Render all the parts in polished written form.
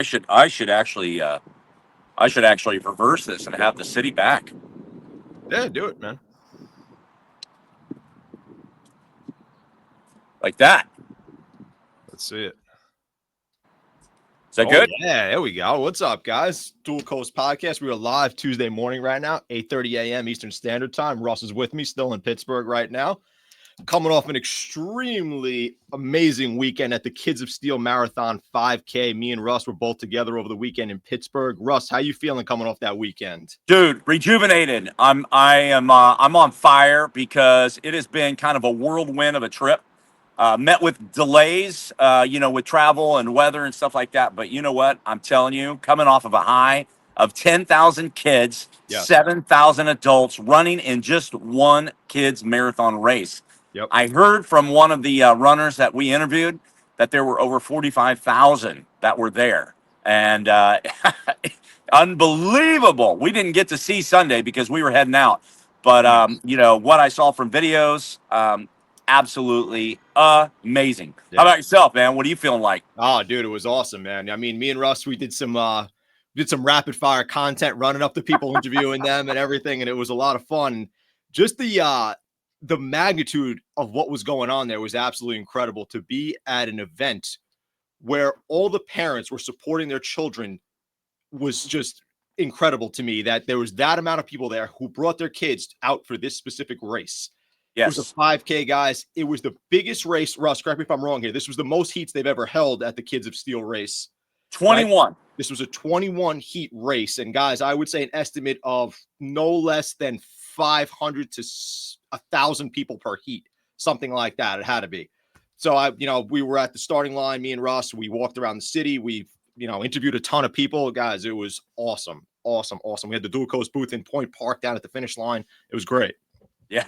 I should actually reverse this and have the city back Yeah, do it, man. like that. Let's see it. Is that Oh good? yeah, there we go. What's up, guys? Dual Coast Podcast. We are live Tuesday morning right now, 8:30 a.m. Eastern Standard Time. Russ is with me, still in Pittsburgh right now. Coming off an extremely amazing weekend at the Kids of Steel Marathon 5K. Me and Russ were both together over the weekend in Pittsburgh. Russ, how you feeling coming off that weekend? Dude, rejuvenated. I'm on fire because it has been kind of a whirlwind of a trip. Met with delays, with travel and weather and stuff like that. But you know what? I'm telling you, coming off of a high of 10,000 kids, Yes. 7,000 adults running in just one kids marathon race. Yep. I heard from one of the runners that we interviewed that there were over 45,000 that were there. And unbelievable. We didn't get to see Sunday because we were heading out. But, what I saw from videos, absolutely amazing. Yeah. How about yourself, man? What are you feeling like? Oh, dude, it was awesome, man. I mean, me and Russ, we did some rapid fire content, running up to people, interviewing them and everything, and it was a lot of fun. Just the magnitude of what was going on there was absolutely incredible. To be at an event where all the parents were supporting their children was just incredible to me, that there was that amount of people there who brought their kids out for this specific race. It was a Yes. 5K, guys. It was the biggest race. Russ, correct me if I'm wrong here. This was the most heats they've ever held at the Kids of Steel race, right? 21. This was a 21 heat race. And guys, I would say an estimate of no less than 500 to 1,000 people per heat, something like that. It had to be. So we were at the starting line, me and Russ. We walked around the city. We, interviewed a ton of people. Guys, it was awesome. Awesome. Awesome. We had the Dual Coast booth in Point Park down at the finish line. It was great. Yeah.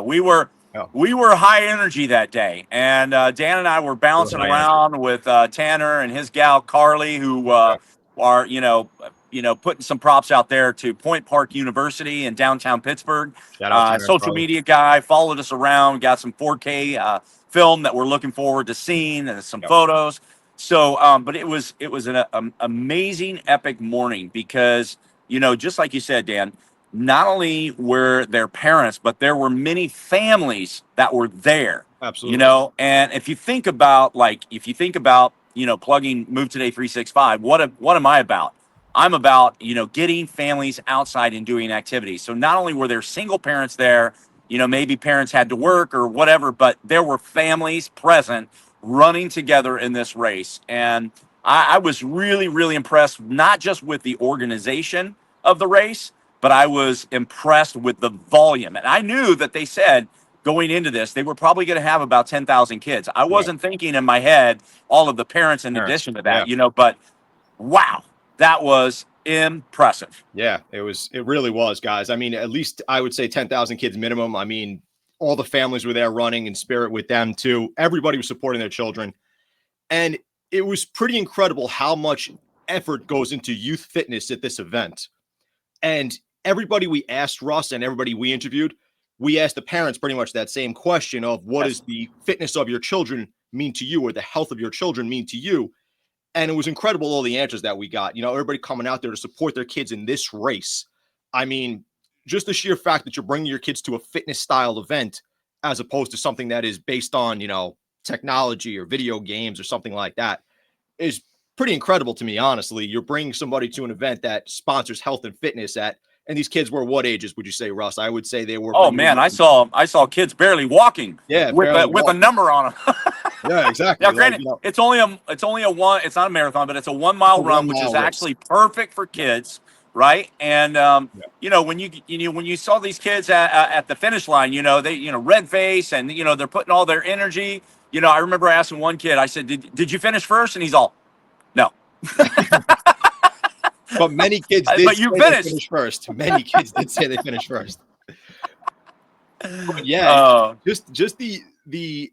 We were high energy that day, and Dan and I were bouncing around with Tanner and his gal Carly, who are putting some props out there to Point Park University in downtown Pittsburgh. Shout out Tanner, Social media guy followed us around, got some 4K film that we're looking forward to seeing, and some photos. So, but it was an amazing, epic morning because just like you said, Dan. Not only were there parents, but there were many families that were there. Absolutely. And if you think about plugging Move Today 365, what am I about? I'm about, getting families outside and doing activities. So not only were there single parents there, maybe parents had to work or whatever, but there were families present running together in this race. And I was really, really impressed, not just with the organization of the race, but I was impressed with the volume. And I knew that they said going into this, they were probably going to have about 10,000 kids. I wasn't thinking in my head all of the parents in addition to that, but wow, that was impressive. Yeah, it really was, guys. I mean, at least I would say 10,000 kids minimum. I mean, all the families were there running in spirit with them too. Everybody was supporting their children. And it was pretty incredible how much effort goes into youth fitness at this event. And everybody we asked, Russ, and everybody we interviewed, we asked the parents pretty much that same question of what does the fitness of your children mean to you, or the health of your children mean to you? And it was incredible, all the answers that we got. Everybody coming out there to support their kids in this race. I mean, just the sheer fact that you're bringing your kids to a fitness style event as opposed to something that is based on, technology or video games or something like that is pretty incredible to me, honestly. You're bringing somebody to an event that sponsors health and fitness and these kids were what ages would you say, Russ? I would say they were. Oh man, I saw kids barely walking. Yeah, with a number on them. Yeah, exactly. Now, granted, it's only a one. It's not a marathon, but it's a 1 mile run, which is actually perfect for kids, right? And when you saw these kids at the finish line, they red face and they're putting all their energy. I remember asking one kid, I said, "Did you finish first?" And he's all, "No." But many kids did but you say they finished first. Many kids did say they finished first. But yeah, just the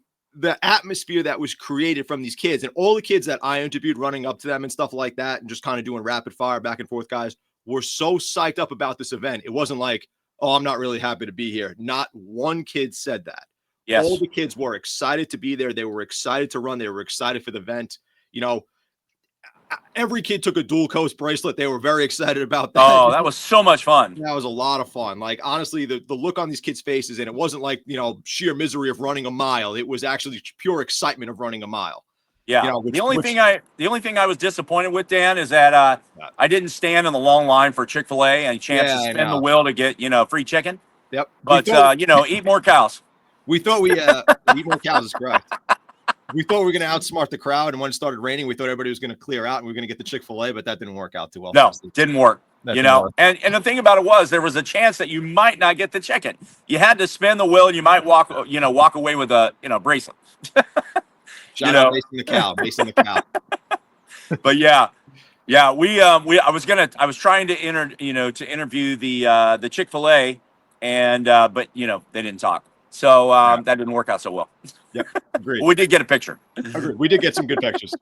atmosphere that was created from these kids, and all the kids that I interviewed running up to them and stuff like that, and just kind of doing rapid fire back and forth, guys, were so psyched up about this event. It wasn't like, oh, I'm not really happy to be here. Not one kid said that. Yes. All the kids were excited to be there. They were excited to run. They were excited for the event. every kid took a dual coast bracelet. They were very excited about that. Oh, that was so much fun. That was a lot of fun. Like, honestly, the look on these kids' faces, and it wasn't like, sheer misery of running a mile. It was actually pure excitement of running a mile. Yeah. Which, the only thing I was disappointed with, Dan, is that I didn't stand in the long line for Chick-fil-A and a chance to spin the wheel to get, free chicken. Yep. But eat more cows. We thought we eat more cows is correct. We thought we were going to outsmart the crowd, and when it started raining, we thought everybody was going to clear out and we were going to get the Chick-fil-A, but that didn't work out too well. No, didn't work. And the thing about it was, there was a chance that you might not get the chicken. You had to spin the wheel, and you might walk away with a bracelet. Shout out basing the cow. But yeah, I was trying to interview the Chick-fil-A, and but they didn't talk. So that didn't work out so well. Yep, agreed. We did get a picture. Agreed. We did get some good pictures.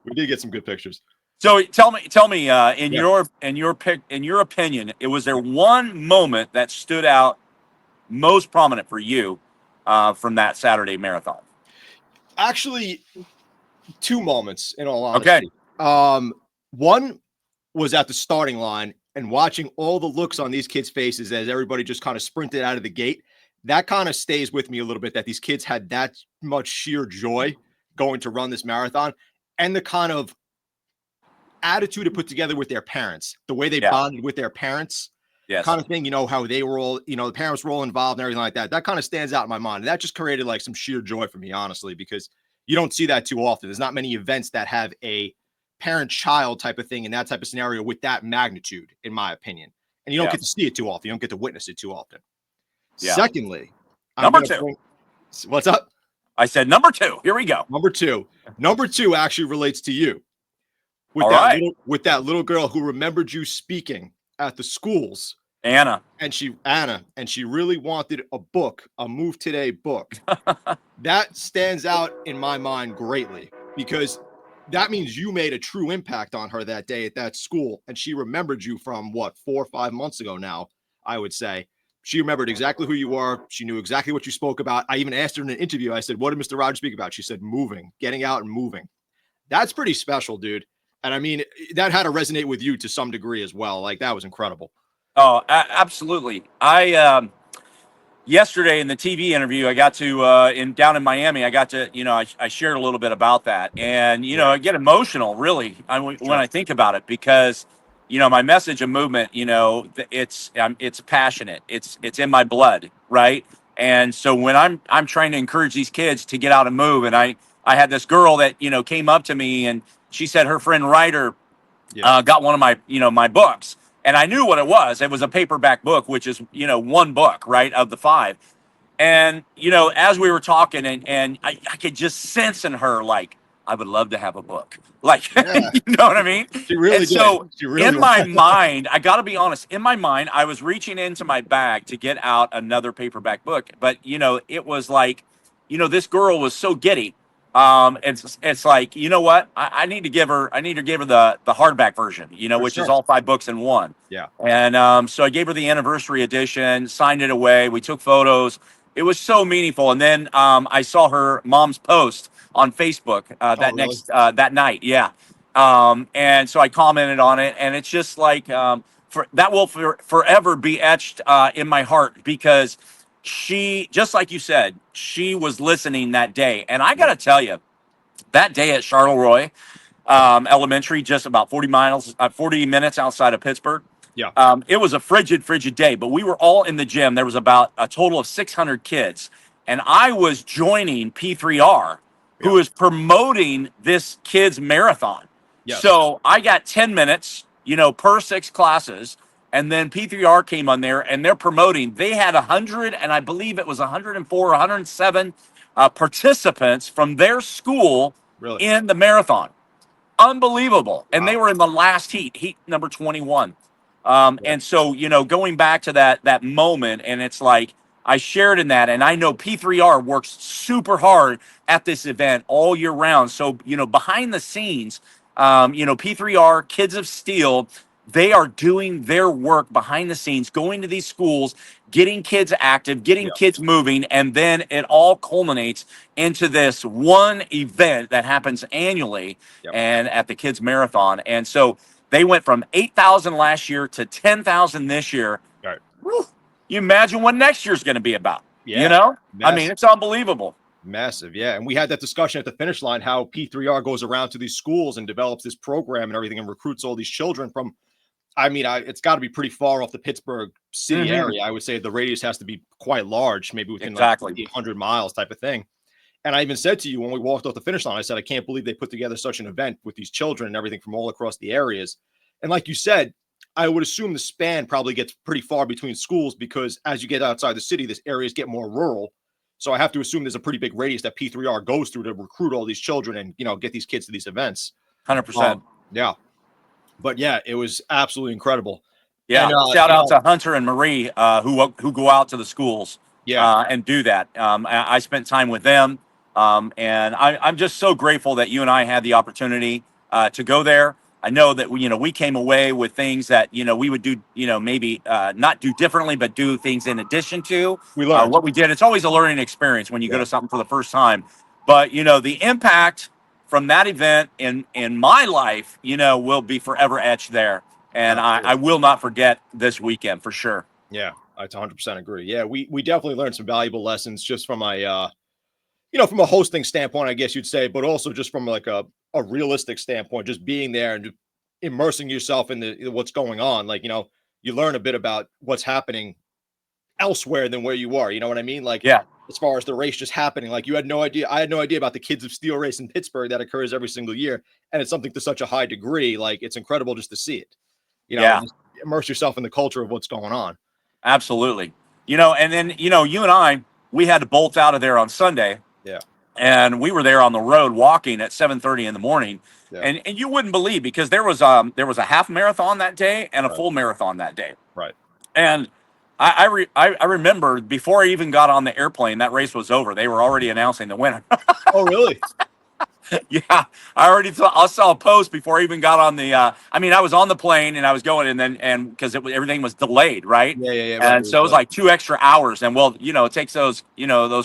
So tell me, in your opinion, was there one moment that stood out most prominent for you from that Saturday marathon? Actually, two moments, in all honesty. Okay. One was at the starting line and watching all the looks on these kids' faces as everybody just kind of sprinted out of the gate. That kind of stays with me a little bit, that these kids had that much sheer joy going to run this marathon, and the kind of attitude to put together with their parents, the way they bonded with their parents, kind of thing, how they were all, the parents were all involved and everything like that. That kind of stands out in my mind. And that just created like some sheer joy for me, honestly, because you don't see that too often. There's not many events that have a parent-child type of thing in that type of scenario with that magnitude, in my opinion. And you don't get to see it too often. You don't get to witness it too often. Yeah. Secondly, number two. What's up? I said number two. Here we go. Number two actually relates to you. With that little girl who remembered you speaking at the schools. Anna. And she really wanted a book, a Move Today book. That stands out in my mind greatly, because that means you made a true impact on her that day at that school. And she remembered you from 4 or 5 months ago now, I would say. She remembered exactly who you are. She knew exactly what you spoke about. I even asked her in an interview. I said, what did Mr. Rogers speak about? She said, moving, getting out and moving. That's pretty special, dude. And I mean, that had to resonate with you to some degree as well. Like, that was incredible. Oh, absolutely. Yesterday in the TV interview, I got to, down in Miami, I got to, I shared a little bit about that. And, I get emotional, really, when I think about it, because, my message of movement, it's passionate. It's in my blood, right? And so when I'm trying to encourage these kids to get out and move, and I had this girl that, came up to me, and she said her friend Ryder got one of my, my books. And I knew what it was. It was a paperback book, which is, one book, right, of the 5. And, as we were talking, and I could just sense in her, like, I would love to have a book. Like, you know what I mean? She really did. So in my mind, I got to be honest, in my mind, I was reaching into my bag to get out another paperback book. But, it was like, this girl was so giddy. It's like, you know what? I need to give her the hardback version, which is all 5 books in one. Yeah. And so I gave her the anniversary edition, signed it away. We took photos. It was so meaningful. And then I saw her mom's post on Facebook that night. Yeah. And so I commented on it, and it's just like, that will forever be etched in my heart, because she, just like you said, she was listening that day. And I got to tell you, that day at Charleroi Elementary, just about 40 minutes outside of Pittsburgh. Yeah. It was a frigid day, but we were all in the gym. There was about a total of 600 kids. And I was joining P3R, who is promoting this kids marathon. Yes. So I got 10 minutes, per 6 classes. And then P3R came on there, and they're promoting. They had 100, and I believe it was 104, 107 participants from their school in the marathon. Unbelievable. And they were in the last heat number 21. And so, going back to that moment, and it's like, I shared in that, and I know P3R works super hard at this event all year round. So, behind the scenes, P3R, Kids of Steel, they are doing their work behind the scenes, going to these schools, getting kids active, getting Yep. kids moving, and then it all culminates into this one event that happens annually Yep. and at the kids marathon. And so they went from 8,000 last year to 10,000 this year. Right. Whew. You imagine what next year's going to be about. You Yeah. know, I mean, Massive. it's unbelievable. Massive. Yeah. And we had that discussion at the finish line, how P3R goes around to these schools and develops this program and everything and recruits all these children from, it's got to be pretty far off the Pittsburgh city area. I would say the radius has to be quite large, maybe within Exactly. like 100 miles type of thing. And I even said to you when we walked off the finish line, I said, I can't believe they put together such an event with these children and everything from all across the areas. And like you said, I would assume the span probably gets pretty far between schools because as you get outside the city, this areas get more rural. So I have to assume there's a pretty big radius that P3R goes through to recruit all these children and, get these kids to these events. 100%. Yeah. But yeah, it was absolutely incredible. Yeah. And, shout out to Hunter and Marie who go out to the schools and do that. I spent time with them. And I'm just so grateful that you and I had the opportunity to go there. I know that we came away with things that we would do maybe not do differently, but do things in addition to we learned what we did. It's always a learning experience when you go to something for the first time. But the impact from that event in my life will be forever etched there, and I will not forget this weekend for sure. Yeah, I 100% agree. Yeah, we definitely learned some valuable lessons just from from a hosting standpoint, I guess you'd say, but also just from like a realistic standpoint, just being there and immersing yourself in what's going on. Like, you learn a bit about what's happening elsewhere than where you are. You know what I mean? Like, as far as the race just happening, like you had no idea. I had no idea about the Kids of Steel race in Pittsburgh that occurs every single year. And it's something to such a high degree. Like, it's incredible just to see it, just immerse yourself in the culture of what's going on. Absolutely. And then, you and I, we had to bolt out of there on Sunday. Yeah. And we were there on the road walking at 7:30 in the morning. Yeah. And you wouldn't believe because there was a half marathon that day and a full marathon that day. Right. And I remember before I even got on the airplane, that race was over. They were already announcing the winner. Oh, really? Yeah, I saw a post before I even got on the. I was on the plane and I was going, and because everything was delayed, right? Yeah. And so it was like 2 extra hours, and it takes those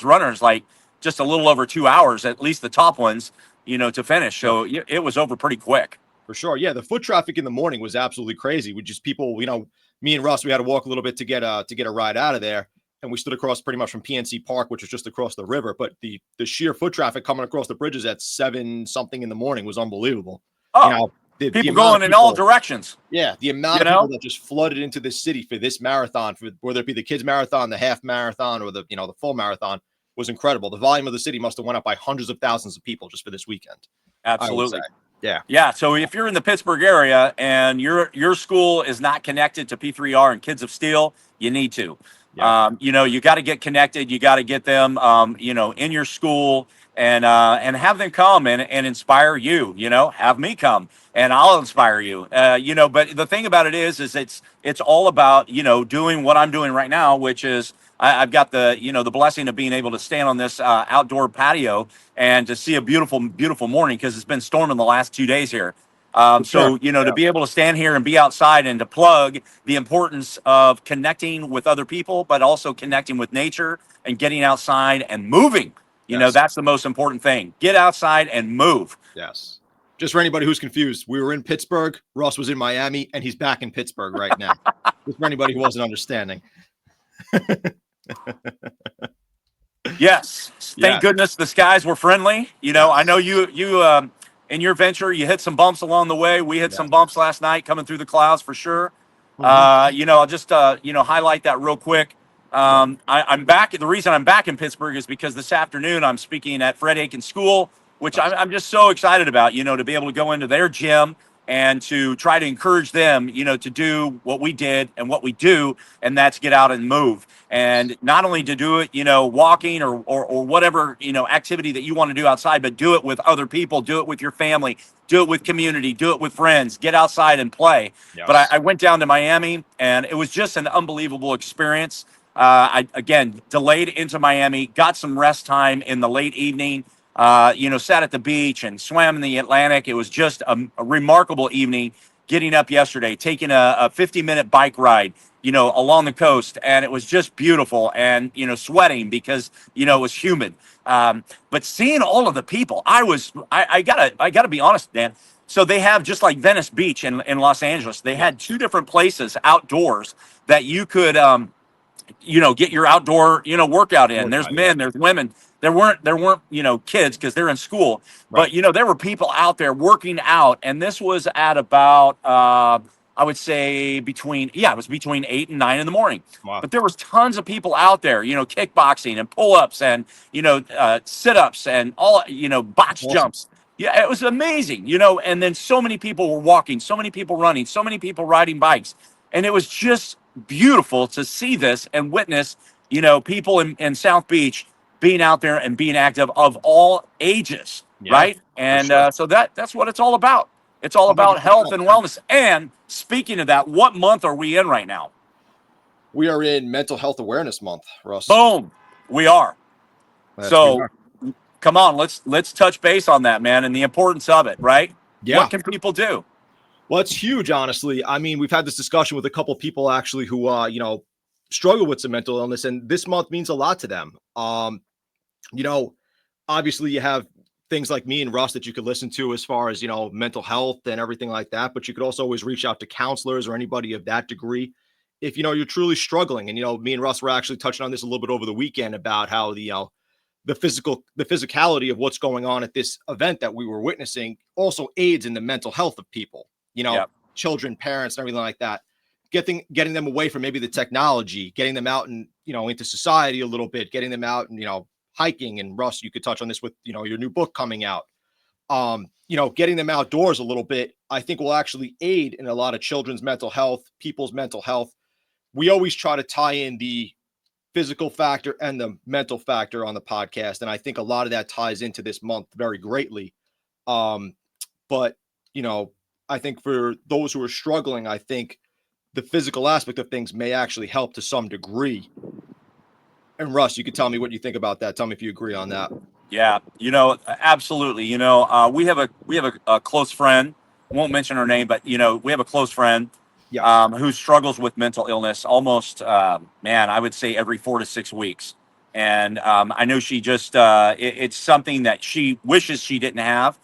runners like just a little over 2 hours, at least the top ones, to finish. So it was over pretty quick. For sure. Yeah, the foot traffic in the morning was absolutely crazy. With just people, me and Russ, we had to walk a little bit to get a ride out of there. And we stood across pretty much from PNC Park, which was just across the river. But the sheer foot traffic coming across the bridges at 7-something in the morning was unbelievable. Oh, people going in all directions. Yeah, the amount of people that just flooded into the city for this marathon, for whether it be the kids marathon, the half marathon, or the full marathon, was incredible. The volume of the city must have went up by hundreds of thousands of people just for this weekend. Absolutely. Yeah. So if you're in the Pittsburgh area and your school is not connected to P3R and Kids of Steel, you need to. Yeah. You got to get connected. You got to get them, in your school and have them come and inspire you. Have me come and I'll inspire you. But the thing about it is it's all about doing what I'm doing right now, which is I've got the blessing of being able to stand on this outdoor patio and to see a beautiful morning because it's been storming the last 2 days here. To be able to stand here and be outside and to plug the importance of connecting with other people, but also connecting with nature and getting outside and moving. That's the most important thing. Get outside and move. Yes. Just for anybody who's confused, we were in Pittsburgh. Russ was in Miami, and he's back in Pittsburgh right now. Just for anybody who wasn't understanding. Yes. Thank goodness the skies were friendly. I know you in your venture, you hit some bumps along the way. We hit some bumps last night coming through the clouds for sure. Mm-hmm. I'll just, highlight that real quick. I'm back. The reason I'm back in Pittsburgh is because this afternoon I'm speaking at Fred Aiken School, which I'm just so excited about, to be able to go into their gym and to try to encourage them, to do what we did and what we do, and that's get out and move. And not only to do it, walking or whatever, activity that you want to do outside, but do it with other people, do it with your family, do it with community, do it with friends, get outside and play. Yes. But I went down to Miami and it was just an unbelievable experience. I, again, delayed into Miami, got some rest time in the late evening, sat at the beach and swam in the Atlantic. It was just a remarkable evening. getting up yesterday, taking a 50-minute bike ride, along the coast, and it was just beautiful, and sweating because it was humid. But seeing all of the people, I gotta be honest, Dan. So they have, just like Venice Beach in Los Angeles, they had two different places outdoors that you could get your outdoor, workout in. There's men, there's women. There weren't, kids because they're in school. Right. But there were people out there working out, and this was at about I would say it was between 8 and 9 in the morning. Wow. But there was tons of people out there, kickboxing and pull-ups and sit-ups and all, box Awesome. jumps. Yeah, it was amazing, and then so many people were walking, so many people running, so many people riding bikes. And it was just beautiful to see this and witness, people in South Beach being out there and being active of all ages, right? And sure. so that's what it's all about. It's all about 100%. health and wellness. And speaking of that, what month are we in right now? We are in Mental Health Awareness Month, Russ. Boom, we are. Come on, let's touch base on that, man, and the importance of it, right? Yeah. What can people do? Well, it's huge, honestly. I mean, we've had this discussion with a couple of people actually who, struggle with some mental illness, and this month means a lot to them. Obviously you have things like me and Russ that you could listen to as far as, mental health and everything like that, but you could also always reach out to counselors or anybody of that degree if, you're truly struggling. And, me and Russ were actually touching on this a little bit over the weekend about how the physicality of what's going on at this event that we were witnessing also aids in the mental health of people, children, parents, and everything like that. Getting them away from maybe the technology, getting them out and, into society a little bit, getting them out and, hiking. And Russ, you could touch on this with, your new book coming out. Getting them outdoors a little bit, I think will actually aid in a lot of children's mental health, people's mental health. We always try to tie in the physical factor and the mental factor on the podcast. And I think a lot of that ties into this month very greatly. But, I think for those who are struggling, I think the physical aspect of things may actually help to some degree. And Russ, you could tell me what you think about that. Tell me if you agree on that. Yeah, absolutely. We have a close friend. Won't mention her name, but we have a close friend who struggles with mental illness almost, I would say every 4 to 6 weeks. And I know she just it's something that she wishes she didn't have.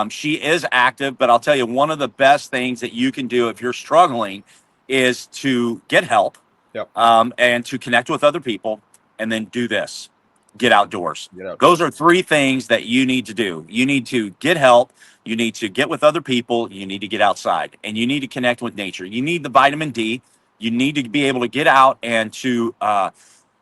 She is active, but I'll tell you, one of the best things that you can do if you're struggling is to get help, and to connect with other people, and then do this. Get outdoors. Those are 3 things that you need to do. You need to get help. You need to get with other people. You need to get outside, and you need to connect with nature. You need the vitamin D. You need to be able to get out and to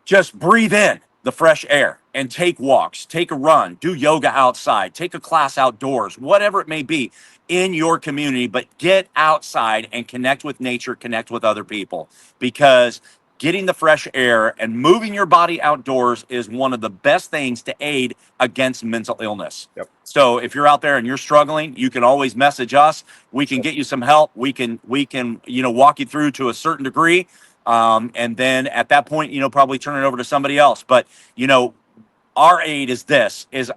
just breathe in the fresh air and take walks, take a run, do yoga outside, take a class outdoors, whatever it may be in your community, but get outside and connect with nature, connect with other people, because getting the fresh air and moving your body outdoors is one of the best things to aid against mental illness. So if you're out there and you're struggling, you can always message us. We can get you some help. We can walk you through to a certain degree. And then at that point, probably turn it over to somebody else. But, our aid is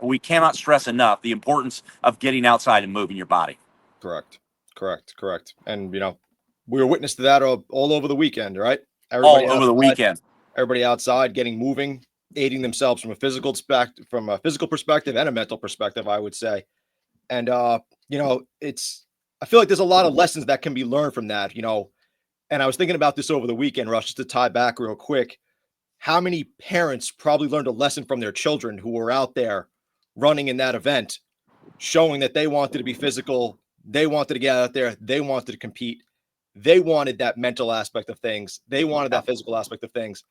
we cannot stress enough the importance of getting outside and moving your body. Correct. And, we were witness to that all over the weekend, right? Everybody all over the weekend. Everybody outside, getting moving, aiding themselves from a physical perspective and a mental perspective, I would say. And, I feel like there's a lot of lessons that can be learned from that, and I was thinking about this over the weekend, Rush, just to tie back real quick. How many parents probably learned a lesson from their children who were out there running in that event, showing that they wanted to be physical, they wanted to get out there, they wanted to compete, they wanted that mental aspect of things, they wanted that physical aspect of things.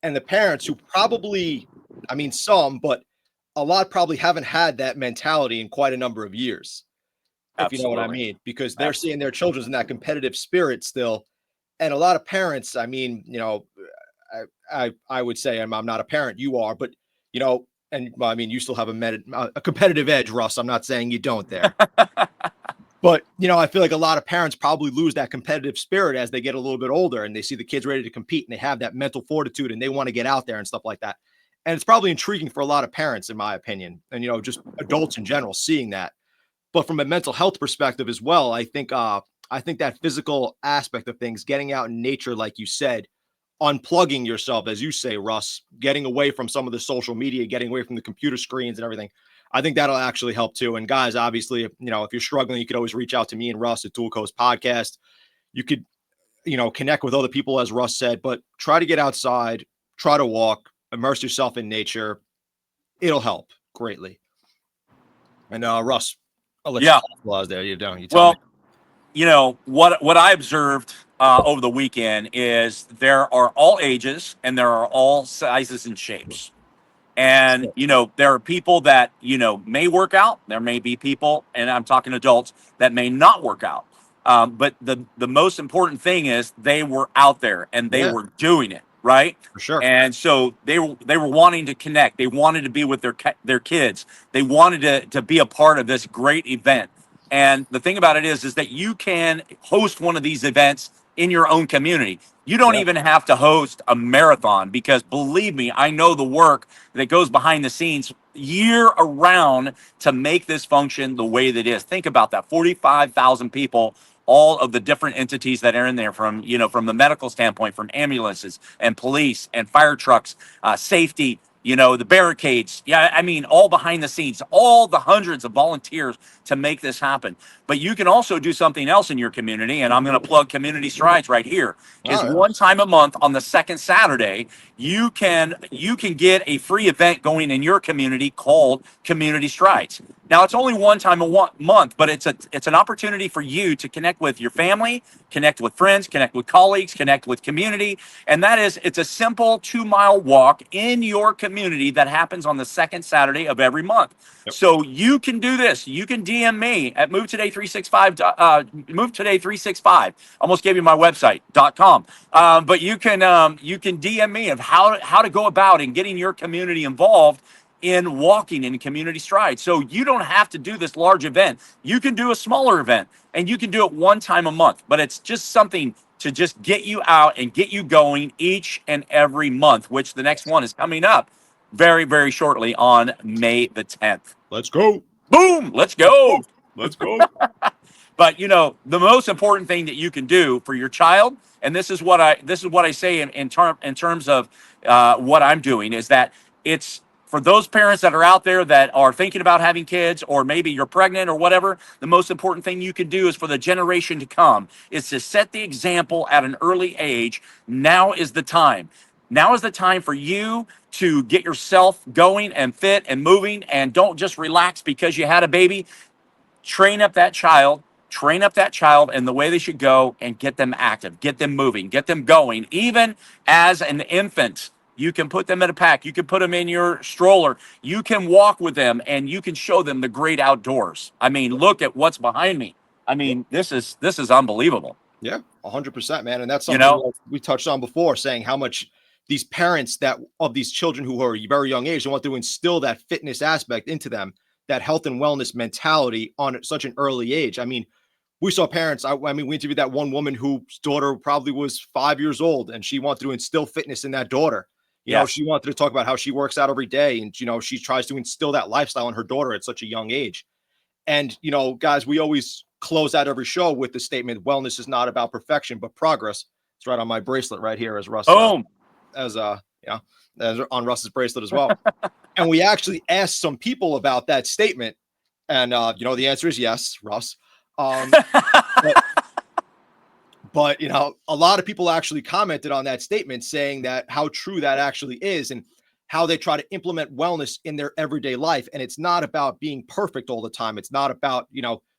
And the parents who probably, some, but a lot probably haven't had that mentality in quite a number of years, if you know what I mean, because they're seeing their children in that competitive spirit still. And a lot of parents, I would say, I'm not a parent, you are, but, you still have a competitive edge, Russ. I'm not saying you don't there. But, I feel like a lot of parents probably lose that competitive spirit as they get a little bit older and they see the kids ready to compete and they have that mental fortitude and they want to get out there and stuff like that. And it's probably intriguing for a lot of parents, in my opinion, and, just adults in general seeing that. But from a mental health perspective as well, I think a I think that physical aspect of things, getting out in nature, like you said, unplugging yourself, as you say, Russ, getting away from some of the social media, getting away from the computer screens and everything. I think that'll actually help too. And guys, obviously, if you're struggling, you could always reach out to me and Russ at Dual Coast Podcast. You could, connect with other people, as Russ said, but try to get outside, try to walk, immerse yourself in nature. It'll help greatly. And Russ, I'll let you close there. You don't. You tell me. What I observed over the weekend is there are all ages and there are all sizes and shapes. And, there are people that, may work out. There may be people, and I'm talking adults, that may not work out. But the most important thing is they were out there and they were doing it, right? For sure. And so they were wanting to connect. They wanted to be with their kids. They wanted to be a part of this great event. And the thing about it is that you can host one of these events in your own community. You don't even have to host a marathon, because believe me, I know the work that goes behind the scenes year around to make this function the way that it is. Think about that. 45,000 people, all of the different entities that are in there, from the medical standpoint, from ambulances and police and fire trucks, safety, the barricades. Yeah, I mean, all behind the scenes, all the hundreds of volunteers to make this happen. But you can also do something else in your community, and I'm going to plug Community Strides right here. One time a month on the second Saturday, you can get a free event going in your community called Community Strides. Now, it's only one time a month, but it's an opportunity for you to connect with your family, connect with friends, connect with colleagues, connect with community. And it's a simple 2-mile walk in your community that happens on the second Saturday of every month. Yep. So you can do this. You can DM me at MoveToday365, MoveToday365. Almost gave you my website.com. But you can DM me of how to go about in getting your community involved in walking in Community Strides. So you don't have to do this large event. You can do a smaller event, and you can do it one time a month, but it's just something to just get you out and get you going each and every month, which the next one is coming up very, very shortly on May the 10th. Let's go. Boom. Let's go. Let's go. But the most important thing that you can do for your child, and this is what I say in terms of what I'm doing, is that it's for those parents that are out there that are thinking about having kids, or maybe you're pregnant or whatever. The most important thing you can do is for the generation to come is to set the example at an early age. Now is the time. Now is the time for you to get yourself going and fit and moving, and don't just relax because you had a baby. Train up that child in the way they should go, and get them active, get them moving, get them going. Even as an infant, you can put them in a pack. You can put them in your stroller. You can walk with them, and you can show them the great outdoors. I mean, look at what's behind me. I mean, this is unbelievable. Yeah, 100%, man. And that's something we touched on before, saying how much these parents of these children who are very young age, they want to instill that fitness aspect into them, that health and wellness mentality on such an early age. I mean, we saw parents. I mean, we interviewed that one woman whose daughter probably was 5 years old, and she wanted to instill fitness in that daughter. You know, she wanted to talk about how she works out every day, and she tries to instill that lifestyle in her daughter at such a young age. And guys, we always close out every show with the statement: "Wellness is not about perfection, but progress." It's right on my bracelet right here, as Russ, as on Russ's bracelet as well. And we actually asked some people about that statement, and the answer is yes, Russ. But a lot of people actually commented on that statement, saying that how true that actually is, and how they try to implement wellness in their everyday life. And it's not about being perfect all the time. It's not about,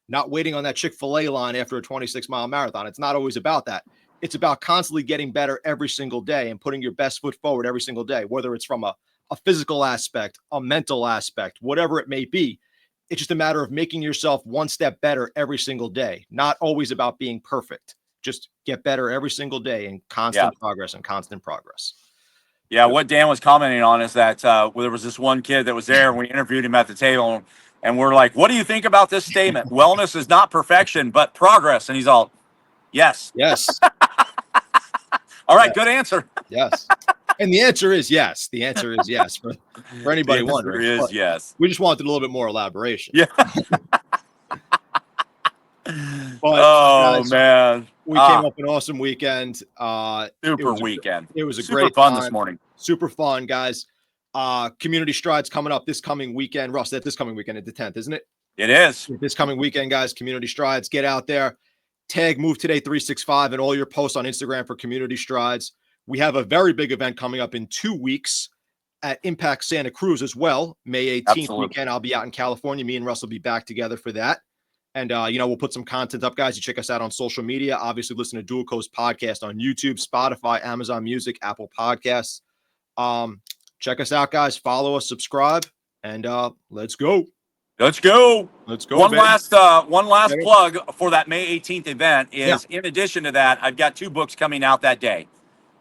not waiting on that Chick-fil-A line after a 26-mile marathon. It's not always about that. It's about constantly getting better every single day and putting your best foot forward every single day, whether it's from a physical aspect, a mental aspect, whatever it may be. It's just a matter of making yourself one step better every single day, not always about being perfect. Just get better every single day, and constant progress and constant progress. Yeah, what Dan was commenting on is that there was this one kid that was there, and we interviewed him at the table, and we're like, "What do you think about this statement? Wellness is not perfection, but progress." And he's all, "Yes." Yes. All right, good answer. Yes. And the answer is yes. The answer is yes. For anybody wondering. The answer is yes. We just wanted a little bit more elaboration. Yeah. But Oh guys, man. we came up an awesome weekend. Super weekend. It was a Super great fun time. this morning. Super fun, guys. Community Strides coming up this coming weekend. Russ, that this coming weekend at the 10th, isn't it? It is. This coming weekend, guys, Community Strides. Get out there. Tag Move Today 365 and all your posts on Instagram for Community Strides. We have a very big event coming up in 2 weeks at Impact Santa Cruz as well. May 18th Absolutely. weekend. I'll be out in California. Me and Russ will be back together for that. And, we'll put some content up, guys. You check us out on social media. Obviously, listen to Dual Coast Podcast on YouTube, Spotify, Amazon Music, Apple Podcasts. Check us out, guys. Follow us, subscribe, and let's go. Let's go. Let's go. One baby. last plug for that May 18th event is, in addition to that, I've got 2 books coming out that day.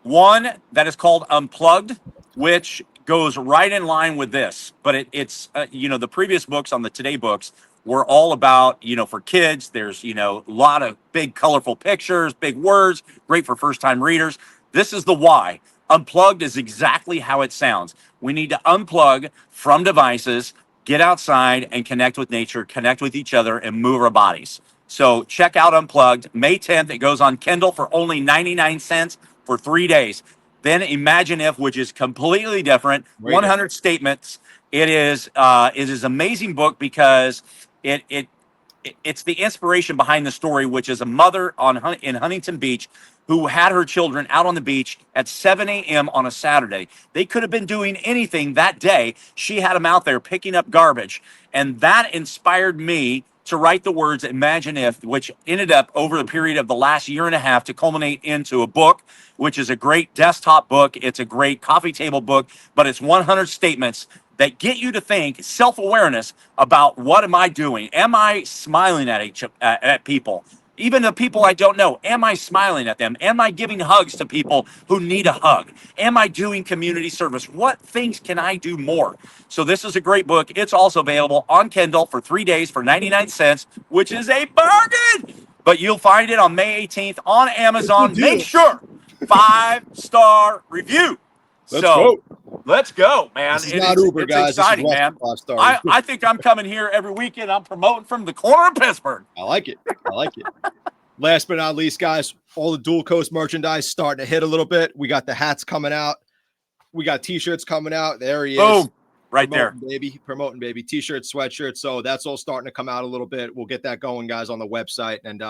One that is called Unplugged, which goes right in line with this, but it's the previous books on the Today books were all about, for kids. There's, a lot of big, colorful pictures, big words, great for first-time readers. This is the why. Unplugged is exactly how it sounds. We need to unplug from devices, get outside and connect with nature, connect with each other, and move our bodies. So check out Unplugged. May 10th, it goes on Kindle for only 99 cents for 3 days. Then Imagine If, which is completely different, 100 statements. It is an amazing book because it's the inspiration behind the story, which is a mother in Huntington Beach who had her children out on the beach at 7 a.m. on a Saturday. They could have been doing anything that day. She had them out there picking up garbage. And that inspired me to write the words Imagine If, which ended up over the period of the last year and a half to culminate into a book, which is a great desktop book. It's a great coffee table book, but it's 100 statements that get you to think, self-awareness about what am I doing? Am I smiling at people? Even the people I don't know, am I smiling at them? Am I giving hugs to people who need a hug? Am I doing community service? What things can I do more? So this is a great book. It's also available on Kindle for 3 days for 99 cents, which is a bargain. But you'll find it on May 18th on Amazon. Make sure 5-star review. Let's go, man. This is not Uber, it's guys. exciting, man. I think I'm coming here every weekend. I'm promoting from the corner of Pittsburgh. I like it. Last but not least, guys, all the Dual Coast merchandise starting to hit a little bit. We got the hats coming out. We got T-shirts coming out. There he is. Boom. Right there. Promoting, baby. T-shirts, sweatshirts. So that's all starting to come out a little bit. We'll get that going, guys, on the website, and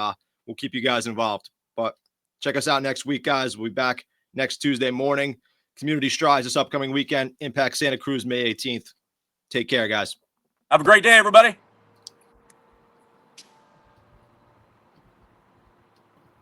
we'll keep you guys involved. But check us out next week, guys. We'll be back next Tuesday morning. Community Strides this upcoming weekend. Impact Santa Cruz, May 18th. Take care, guys. Have a great day, everybody.